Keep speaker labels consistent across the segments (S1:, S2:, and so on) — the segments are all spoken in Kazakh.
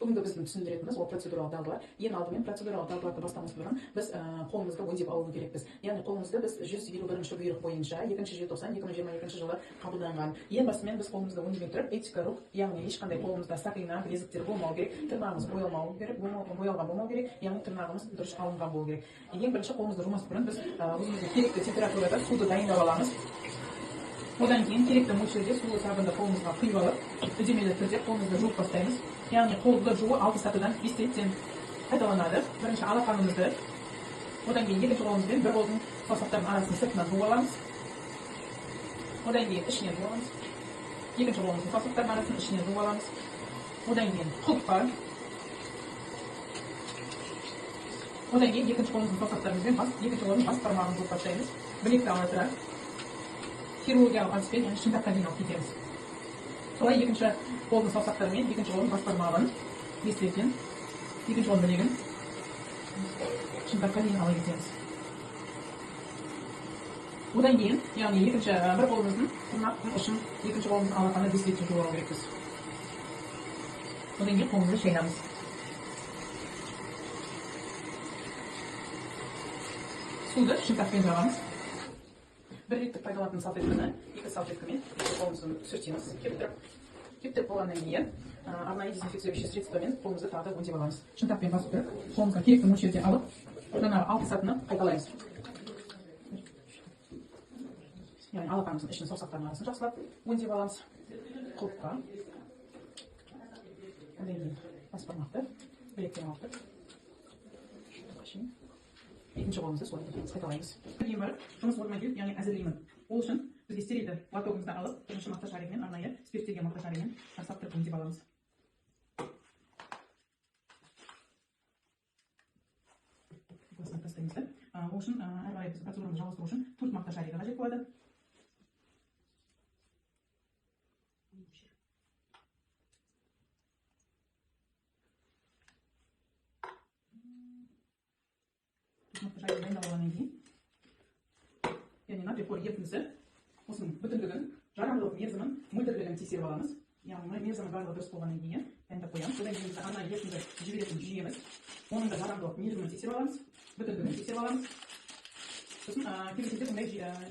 S1: Бүгінгі біздің түсіндіретініміз ол процедуралық дағдылар. Ең алдымен процедуралық дағдыларды бастамас бұрын біз қолымызды өңдеп алу керекпіз. Яғни қолымызды біз 151 бұйрық бойынша 2 желтоқсан 2022 жылы қабылданған. Ең басымен біз қолымызды өңдемей тұрып этикалық, яғни ешқандай қолымызда сақина, білезіктер болмау керек, тырнағымыз боялмау керек, боялған болмау керек, яғни тырнағымыз дұрыс алынған болу керек. Ең бірінші қолымызды жумас бұрын біз өзімізге керекті температурада суды дайындап аламыз. Одан кейін керекті мөлшерде сулы сабынды қолымызға құйып алып, үдемелі түрде қолымызды жуып бастаймыз. Яғни қолды жуу 6 сатыдан 5 реттен қайталанады. Бірінші алақанымызды, одан кейін екінші қолымызбен бір қолдың саусақтарының арасын сыртынан жуып аламыз. Одан кейін ішінен жуамыз. Екінші қолымыздың саусақтарының арасын ішінен жуып аламыз. Одан кейін құлыпқа. Одан кейін екінші қолымыздың саусақтарымызбен екінші қолдың бас бармағын жуып бастаймыз. Білекті ала тұра хирургиялық әдіспен, яғни шынтаққа дейін алып кетеміз. Солай екінші қолдың саусақтарымен екінші қолдың бас бармағын, бес-реттен екінші қолдың білегін шынтаққа дейін ала кетеміз. Одан кейін, яғни екінші бір қолымыздың тырнақтың ұшын екінші қолымыздың алақаны 5 реттен жуып алу керекпіз. Одан кейін қолымызды шайнамыз. Суды шынтақпен жағамыз. Бір реттік пайдаланатын салфетканы екі салфеткамен қолымызды сүртеміз. Кептіріп болғаннан кейін арнайы дезинфекцирующий средствомен қолымызды тағы да өңдеп аламыз. Шынтақпен басып тұрып, қолымызға керекті мөлшерде алып, жаңағы 6 сатыны қайталаймыз. Яғни алақанымыздың ішін саусақтарының арасын жақсылап өңдеп аламыз. Құлыпқа. Одан кейін бас бармақты білектен алып тұрып, екінші қолымызды солай қайталаймыз. Кейін барып, жұмыс орнына келіп, яғни әзірлеймін. Ол үшін бізге стерильді лотогымызды алып, бірінші мақта шаригімен, арнайы спирттелген мақта шаригімен жасап тұрып өңдеп аламыз. Осыны тастаймыз. Ол үшін әрі қарай біз процедураны жалғастыру үшін 4 мақта шаригі қажет болады. Дайындалғаннан кейін, яғни натрий хлор ерітіндісі осының бүтіндігін, жарамдылық мерзімін, мөлдірлігін тексеріп аламыз. Яғни мерзімі барлығы дұрыс болғаннан кейін дайындап қоямыз. Одан кейін арнайы ерітінді жіберетін жүйеміз, оның да жарамдылық мерзімін тексеріп аламыз, бүтіндігін тексеріп аламыз. Сосын келесінде бұндай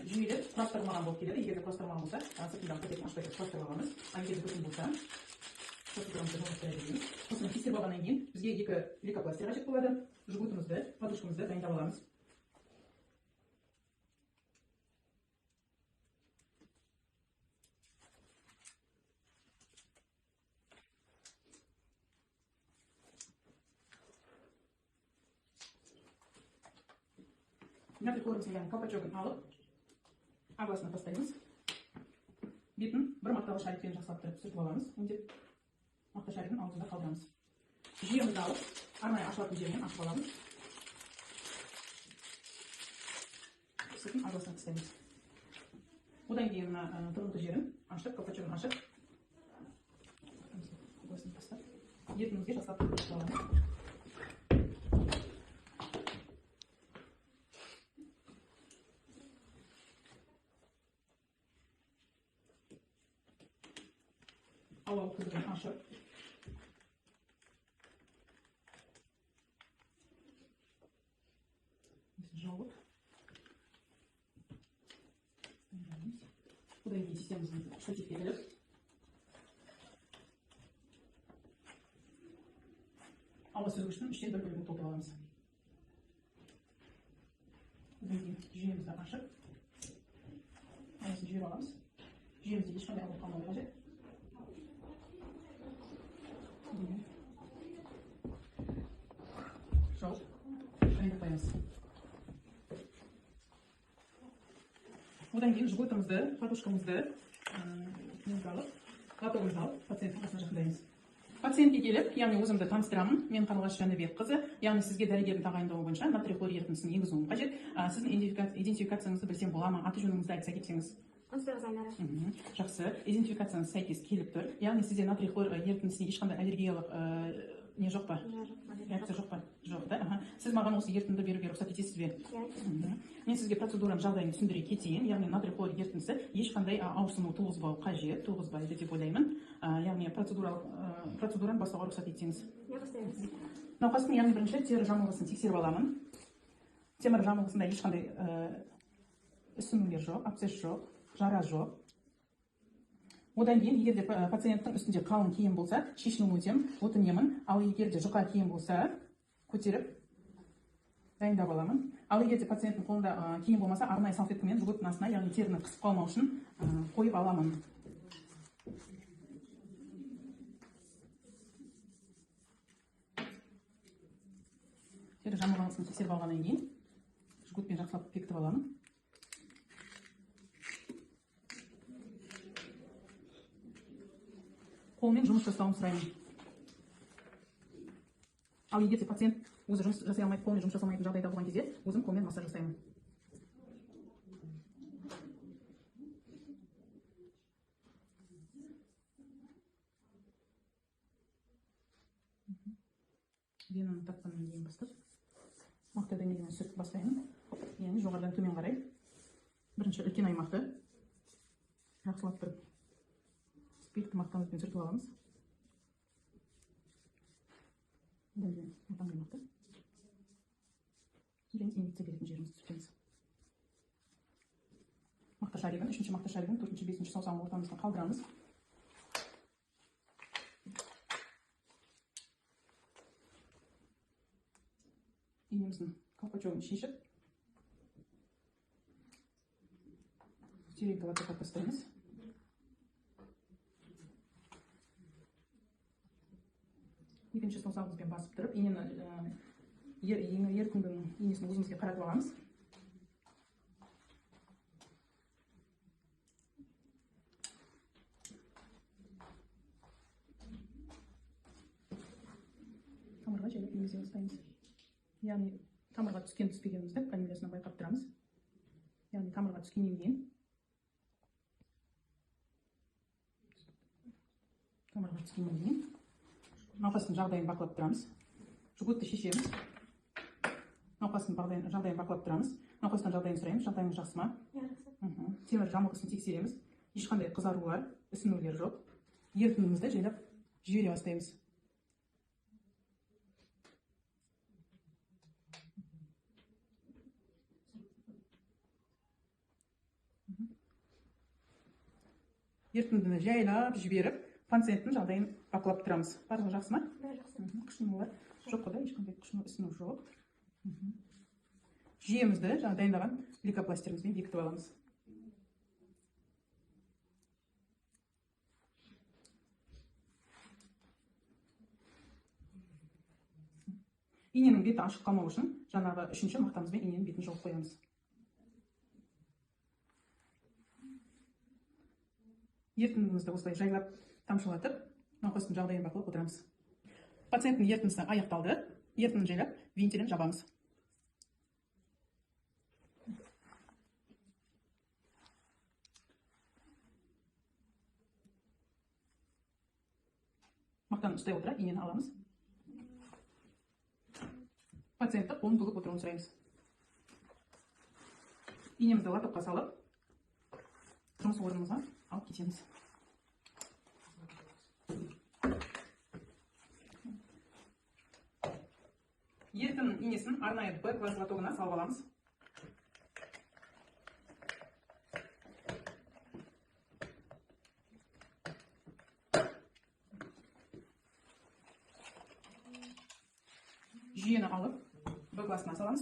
S1: жүйелер құрастырылмаған болып келеді. Егер құрастырылмаған болса, сыртындағы пакетін ашпай құрастырып аламыз. Егер бүтін болса, процедурамызды жалғастыра береміз. Осыны тексеріп алғаннан кейін бізге 2 лейкопластырь қажет болады. Жгутымызды, подушкамызды дайындап аламыз. Натрий хлорын яғни колпачогын алып, агласына тастаймыз. Бетін бір мақталы шарикпен жақсылап тұрып сүртіп аламыз. Өңдеп мақта шаригін аузында қалдырамыз. Жүйемізді алып, арнайы ашылатын жерінен ашып аламыз. Сыртын агласына тастаймыз. Одан кейін тұрғылықты жерін ашып, колпачогын ашып, агласына тастап, етімізге жақсылап тұрып аламыз. Ауа көзін ашып, жауып, одан кейін системамыздың штативке келіп, ауа сүзгіштің 3-тен 1 бөлігін толтырып аламыз. Одан кейін жүйемізді ашып, ауасын жүйеп аламыз. Жүйемізде ешқандай ауа қалмауы қажет. Жауып, дайындап қоямыз. Одан кейін жгутымызды, подушкамызды алып, лотогымызды алып, пациенттің қасына жақындаймыз. Пациентке келіп, яғни өзімді таныстырамын. Мен Қарлығаш Жәнібекқызы, яғни сізге дәрігердің тағайындауы бойынша натрий хлор ерітіндісін енгізуім қажет. Сіздің идентификацияңызды білсем бола ма? Аты жөніңізді айтса кетсеңіз. Жақсы, идентификацияңыз сәйкес келіп тұр. Яғни сізде натрий хлор ерітіндісіне ешқандай аллергиялық не жоқ па? Реакция жоқ па? Жоқ, да? Сіз маған осы ерітінді беруге рұқсат етесіз бе? Мен сізге процедураның жағдайын түсіндіре кетейін. Яғни натрий хлор ерітіндісі ешқандай ауырсыну туғызбау қажет, туғызбайды деп ойлаймын. Яғни процедуралық процедураны бастауға рұқсат етсеңіз.
S2: Бастаймыз.
S1: Науқастың яғни бірінші темір жамылғысын тексеріп аламын. Темір жамылғысында ешқандай ісінулер жоқ, абсцесс жоқ, жара жоқ. Одан кейін, егер де пациенттің үстінде қалың киім болса, шешінуін өтемін, өтінемін. Ал егер де жұқа киім болса, көтеріп дайындап аламын. Ал егер де пациенттің қолында киім болмаса, арнайы салфеткамен жүгірттің астына, яғни теріні қысып қалмау үшін қойып аламын. Тері жамылғысын тексеріп алғаннан кейін жүгіртпен жақсылап бекітіп аламын. Қолмен жұмыс жасауын сұраймын. Ал егер де пациент өзі жұмыс жасай алмайды, қолмен жұмыс жасамайтын жағдайда болған кезде, өзім қолмен массаж жасаймын. Венаны тартқаннан кейін бастап, мақта дәнегінен сүртіп бастаймын. Яғни жоғарыдан төмен қарай. Бірінші үлкен аймақты жақсылап тұрып, спиртті мақтамызбен сүртіп аламыз. Одан кейін ортан аймақты. Және инъекция беретін жерімізді сүртеміз. Мақта шаригін, үшінші мақта шаригін, төртінші, бесінші саусағын ортамызға қалдырамыз. Инеміздің колпачогын шешіп, тереңді латаққа бастаймыз. Екінші саусағымызбен басып тұрып, еркіндің инесін өзімізге қаратып аламыз. Тамырға жайлап емізе бастаймыз. Яғни тамырға түскен түспегенімізді камилиясына байқап тұрамыз. Яғни тамырға түскеннен кейін науқастың жағдайын бақылап тұрамыз. Жүгітті шешеміз. Науқастың жағдайын бақылап тұрамыз. Науқастың жағдайын сұраймыз. Жағдайыңыз жақсы ма? Темір жамылғысын тексереміз. Ешқандай қызарулар, ісінулер жоқ. Ерітіндімізді жайлап жібере бастаймыз. Ерітіндіні жайлап жіберіп, пациенттің жағдайын бақылап тұрамыз. Барлығы жақсы ма?
S2: Жақсы.
S1: Қышынулар жоқ қой, ешқандай ісіну жоқ. Жүйемізді дайындаған лейкопластерімізбен бекітіп аламыз. Иненің беті ашық қалмау үшін жаңағы үшінші мақтамызбен иненің бетін жауып қоямыз. Ерітіндімізді осылай жайлап тамшылатып, науқастың жағдайын бақылап отырамыз. Пациенттің ерітіндісі аяқталды. Ерітіндіні жайлап вентилін жабамыз. Мақтаны ұстай отыра, инені аламыз. Пациентті қолын бүгіп отыруын сұраймыз. Инемізді латопқа салып, жұмыс орнымызға алып кетеміз. Ерітін инесін арнайы Б класс лотогына салып аламыз. Жүйені алып Б классына саламыз.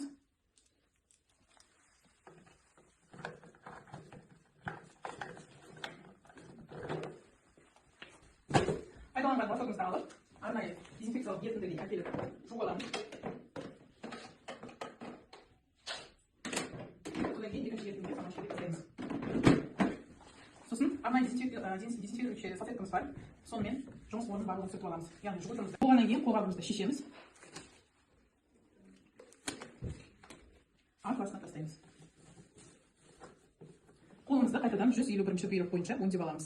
S1: Пайдаланған лотогымызды алып, арнайы дезинфекциялық ерітіндіге әкеліп жуып аламыз. Сосын арнайы дезинфицирующий салфеткамыз бар. Сонымен жұмыс орнын барлығын сүртіп аламыз. Яғни жүгіртімізді болғаннан кейін қолғабымызды шешеміз. Классына тастаймыз. Қолымызды қайтадан 151 бұйрық бойынша өңдеп аламыз.